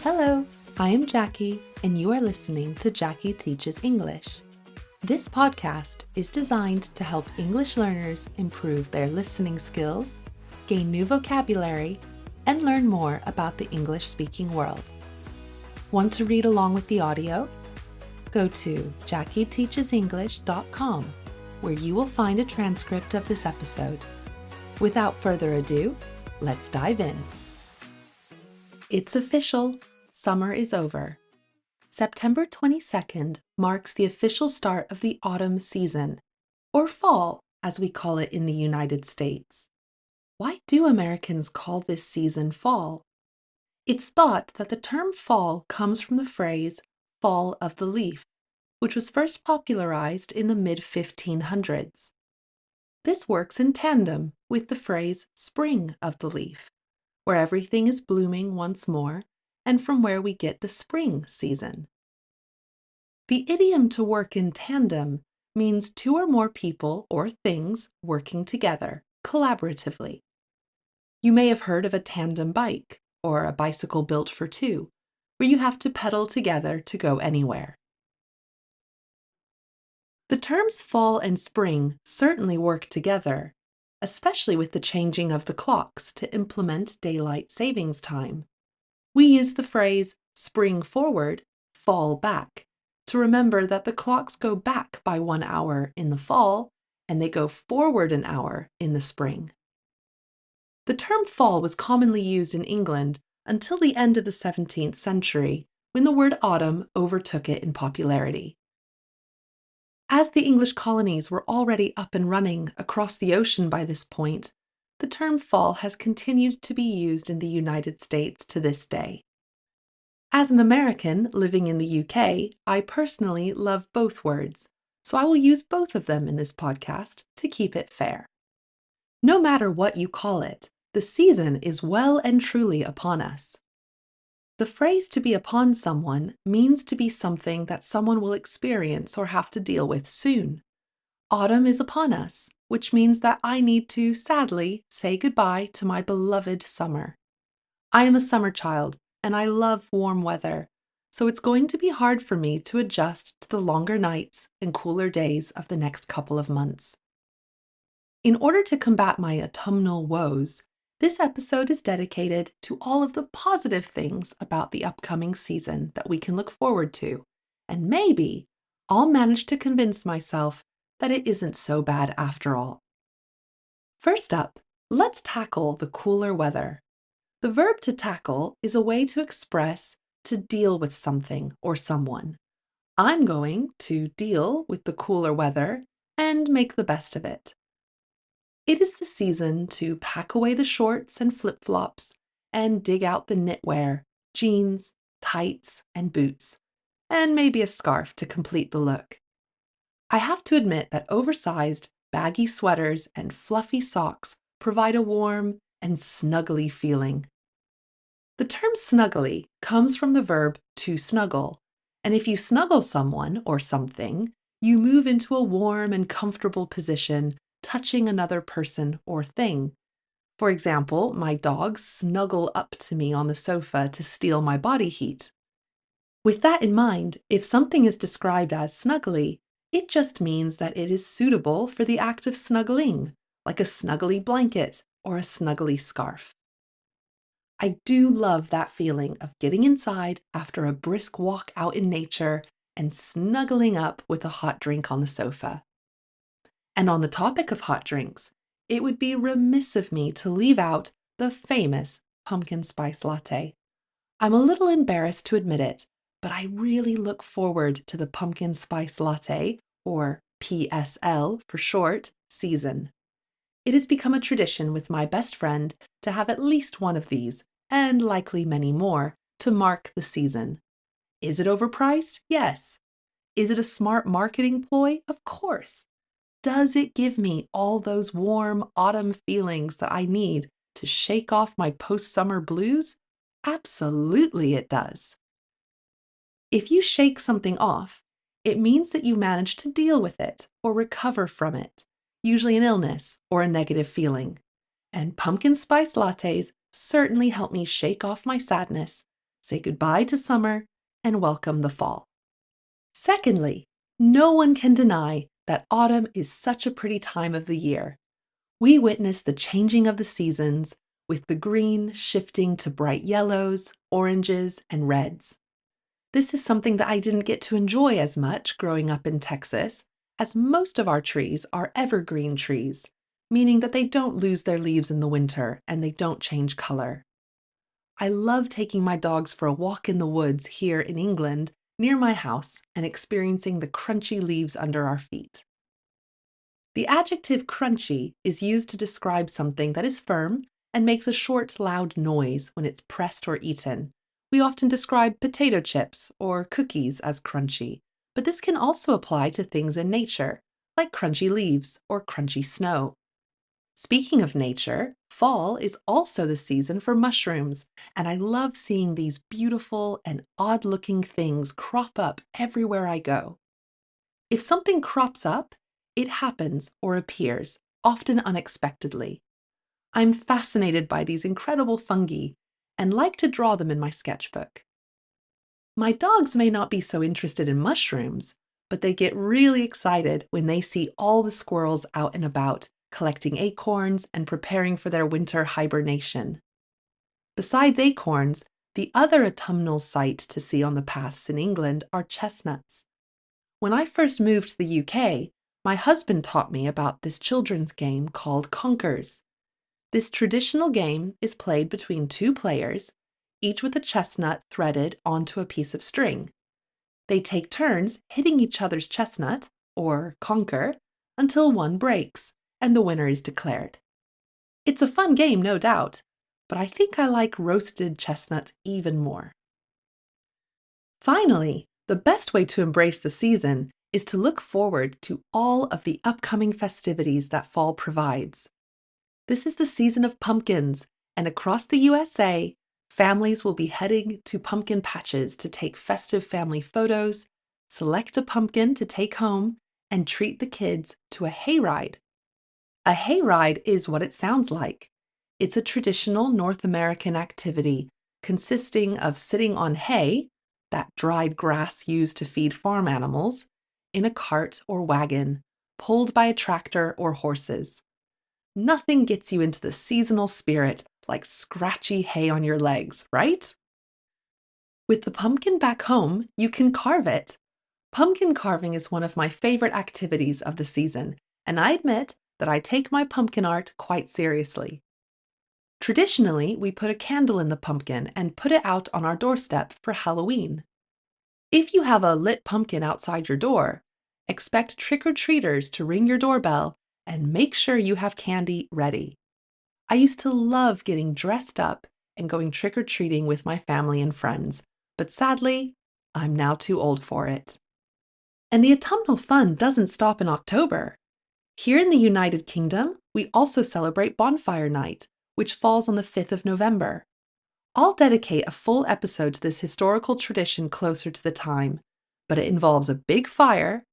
Hello, I am Jackie, and you are listening to Jackie Teaches English. This podcast is designed to help English learners improve their listening skills, gain new vocabulary, and learn more about the English-speaking world. Want to read along with the audio? Go to JackieTeachesEnglish.com, where you will find a transcript of this episode. Without further ado, let's dive in. It's official. Summer is over. September 22nd marks the official start of the autumn season, or fall, as we call it in the United States. Why do Americans call this season fall? It's thought that the term fall comes from the phrase fall of the leaf, which was first popularized in the mid-1500s. This works in tandem with the phrase spring of the leaf, where everything is blooming once more, and from where we get the spring season. The idiom to work in tandem means two or more people or things working together, collaboratively. You may have heard of a tandem bike or a bicycle built for two, where you have to pedal together to go anywhere. The terms fall and spring certainly work together, especially with the changing of the clocks to implement daylight savings time. We use the phrase spring forward, fall back to remember that the clocks go back by 1 hour in the fall and they go forward an hour in the spring. The term fall was commonly used in England until the end of the 17th century, when the word autumn overtook it in popularity. As the English colonies were already up and running across the ocean by this point, the term fall has continued to be used in the United States to this day. As an American living in the UK, I personally love both words, so I will use both of them in this podcast to keep it fair. No matter what you call it, the season is well and truly upon us. The phrase to be upon someone means to be something that someone will experience or have to deal with soon. Autumn is upon us, which means that I need to, sadly, say goodbye to my beloved summer. I am a summer child, and I love warm weather, so it's going to be hard for me to adjust to the longer nights and cooler days of the next couple of months. In order to combat my autumnal woes, this episode is dedicated to all of the positive things about the upcoming season that we can look forward to, and maybe I'll manage to convince myself that it isn't so bad after all. First up, let's tackle the cooler weather. The verb to tackle is a way to express to deal with something or someone. I'm going to deal with the cooler weather and make the best of it. It is the season to pack away the shorts and flip-flops and dig out the knitwear, jeans, tights, and boots, and maybe a scarf to complete the look. I have to admit that oversized, baggy sweaters and fluffy socks provide a warm and snuggly feeling. The term snuggly comes from the verb to snuggle, and if you snuggle someone or something, you move into a warm and comfortable position, touching another person or thing. For example, my dogs snuggle up to me on the sofa to steal my body heat. With that in mind, if something is described as snuggly, it just means that it is suitable for the act of snuggling, like a snuggly blanket or a snuggly scarf. I do love that feeling of getting inside after a brisk walk out in nature and snuggling up with a hot drink on the sofa. And on the topic of hot drinks, it would be remiss of me to leave out the famous pumpkin spice latte. I'm a little embarrassed to admit it, but I really look forward to the pumpkin spice latte, or PSL for short, season. It has become a tradition with my best friend to have at least one of these, and likely many more, to mark the season. Is it overpriced? Yes. Is it a smart marketing ploy? Of course. Does it give me all those warm autumn feelings that I need to shake off my post-summer blues? Absolutely it does. If you shake something off, it means that you managed to deal with it or recover from it, usually an illness or a negative feeling. And pumpkin spice lattes certainly help me shake off my sadness, say goodbye to summer, and welcome the fall. Secondly, no one can deny that autumn is such a pretty time of the year. We witness the changing of the seasons, with the green shifting to bright yellows, oranges, and reds. This is something that I didn't get to enjoy as much growing up in Texas, as most of our trees are evergreen trees, meaning that they don't lose their leaves in the winter and they don't change color. I love taking my dogs for a walk in the woods here in England near my house and experiencing the crunchy leaves under our feet. The adjective crunchy is used to describe something that is firm and makes a short, loud noise when it's pressed or eaten. We often describe potato chips or cookies as crunchy, but this can also apply to things in nature, like crunchy leaves or crunchy snow. Speaking of nature, fall is also the season for mushrooms, and I love seeing these beautiful and odd-looking things crop up everywhere I go. If something crops up, it happens or appears, often unexpectedly. I'm fascinated by these incredible fungi and like to draw them in my sketchbook. My dogs may not be so interested in mushrooms, but they get really excited when they see all the squirrels out and about, collecting acorns and preparing for their winter hibernation. Besides acorns, the other autumnal sight to see on the paths in England are chestnuts. When I first moved to the UK, my husband taught me about this children's game called Conkers. This traditional game is played between two players, each with a chestnut threaded onto a piece of string. They take turns hitting each other's chestnut, or conker, until one breaks and the winner is declared. It's a fun game, no doubt, but I think I like roasted chestnuts even more. Finally, the best way to embrace the season is to look forward to all of the upcoming festivities that fall provides. This is the season of pumpkins, and across the USA, families will be heading to pumpkin patches to take festive family photos, select a pumpkin to take home, and treat the kids to a hayride. A hayride is what it sounds like. It's a traditional North American activity consisting of sitting on hay, that dried grass used to feed farm animals, in a cart or wagon, pulled by a tractor or horses. Nothing gets you into the seasonal spirit like scratchy hay on your legs, right? With the pumpkin back home, you can carve it. Pumpkin carving is one of my favorite activities of the season, and I admit that I take my pumpkin art quite seriously. Traditionally, we put a candle in the pumpkin and put it out on our doorstep for Halloween. If you have a lit pumpkin outside your door, expect trick-or-treaters to ring your doorbell and make sure you have candy ready. I used to love getting dressed up and going trick-or-treating with my family and friends, but sadly, I'm now too old for it. And the autumnal fun doesn't stop in October. Here in the United Kingdom, we also celebrate Bonfire Night, which falls on the 5th of November. I'll dedicate a full episode to this historical tradition closer to the time, but it involves a big fire,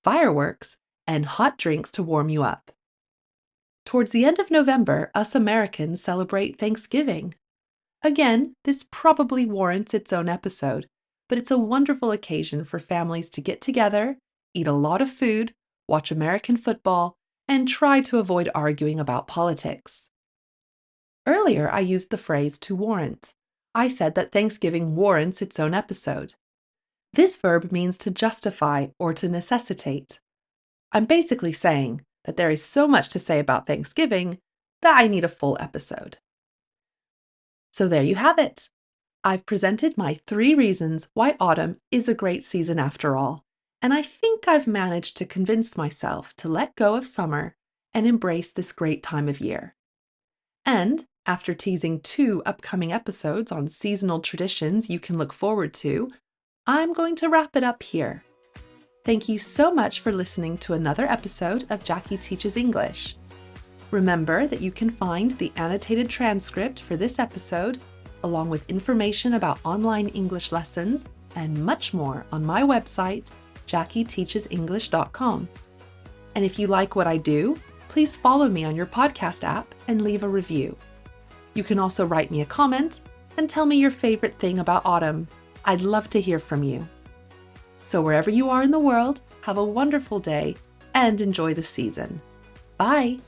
fireworks, and hot drinks to warm you up. Towards the end of November, us Americans celebrate Thanksgiving. Again, this probably warrants its own episode, but it's a wonderful occasion for families to get together, eat a lot of food, watch American football, and try to avoid arguing about politics. Earlier, I used the phrase to warrant. I said that Thanksgiving warrants its own episode. This verb means to justify or to necessitate. I'm basically saying that there is so much to say about Thanksgiving that I need a full episode. So there you have it. I've presented my 3 reasons why autumn is a great season after all, and I think I've managed to convince myself to let go of summer and embrace this great time of year. And after teasing 2 upcoming episodes on seasonal traditions you can look forward to, I'm going to wrap it up here. Thank you so much for listening to another episode of Jackie Teaches English. Remember that you can find the annotated transcript for this episode, along with information about online English lessons and much more on my website, JackieTeachesEnglish.com. And if you like what I do, please follow me on your podcast app and leave a review. You can also write me a comment and tell me your favorite thing about autumn. I'd love to hear from you. So wherever you are in the world, have a wonderful day and enjoy the season. Bye!